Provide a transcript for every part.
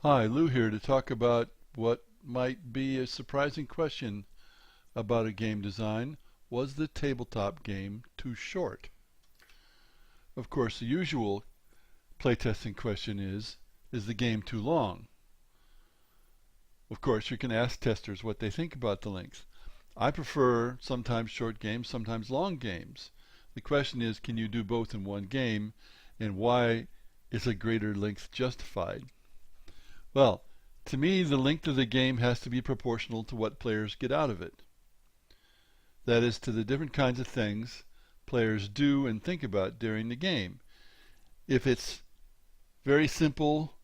Hi, Lou here to talk about what might be a surprising question about a game design. Was the tabletop game too short? Of course, the usual playtesting question is the game too long? Of course, you can ask testers what they think about the length. I prefer sometimes short games, sometimes long games. The question is, can you do both in one game, and why is a greater length justified? Well, to me, the length of the game has to be proportional to what players get out of it. That is, to the different kinds of things players do and think about during the game. If it's very simple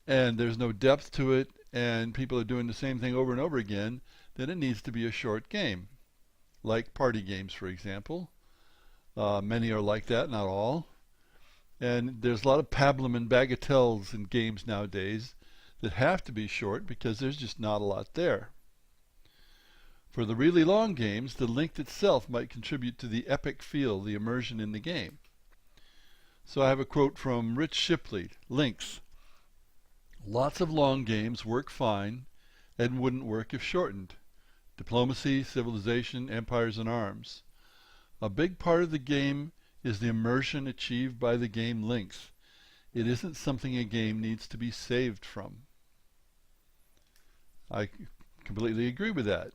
and there's no depth to it and people are doing the same thing over and over again, then it needs to be a short game. Like party games, for example. Many are like that, not all. And there's a lot of pablum and bagatelles in games nowadays that have to be short because there's just not a lot there. For the really long games, the length itself might contribute to the epic feel, the immersion in the game. So I have a quote from Rich Shipley, Length. Lots of long games work fine and wouldn't work if shortened. Diplomacy, Civilization, Empires and Arms. A big part of the game is the immersion achieved by the game length. It isn't something a game needs to be saved from. I completely agree with that.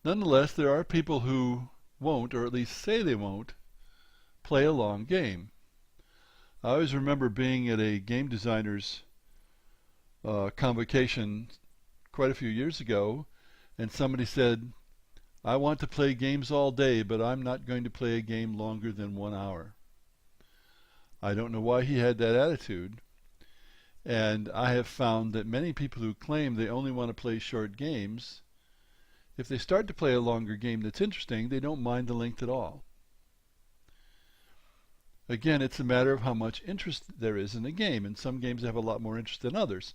Nonetheless, there are people who won't, or at least say they won't, play a long game. I always remember being at a game designer's convocation quite a few years ago, and somebody said, I want to play games all day, but I'm not going to play a game longer than 1 hour. I don't know why he had that attitude. And I have found that many people who claim they only want to play short games, if they start to play a longer game that's interesting, they don't mind the length at all. Again, it's a matter of how much interest there is in the game, and some games have a lot more interest than others.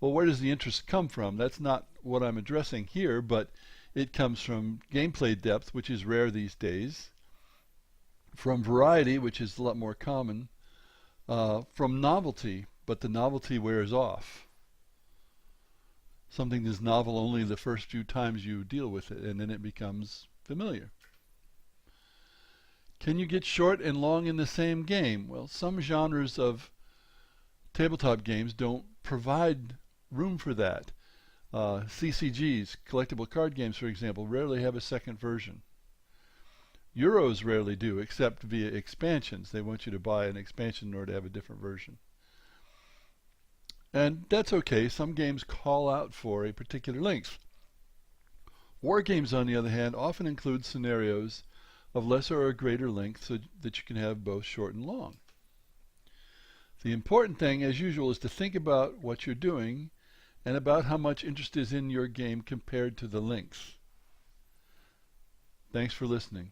Well, where does the interest come from? That's not what I'm addressing here, but it comes from gameplay depth, which is rare these days, from variety, which is a lot more common, from novelty, but the novelty wears off. Something is novel only the first few times you deal with it, and then it becomes familiar. Can you get short and long in the same game? Well, some genres of tabletop games don't provide room for that. CCGs, collectible card games, for example, rarely have a second version. Euros rarely do, except via expansions. They want you to buy an expansion in order to have a different version. And that's okay. Some games call out for a particular length. War games, on the other hand, often include scenarios of lesser or greater length so that you can have both short and long. The important thing, as usual, is to think about what you're doing and about how much interest is in your game compared to the length. Thanks for listening.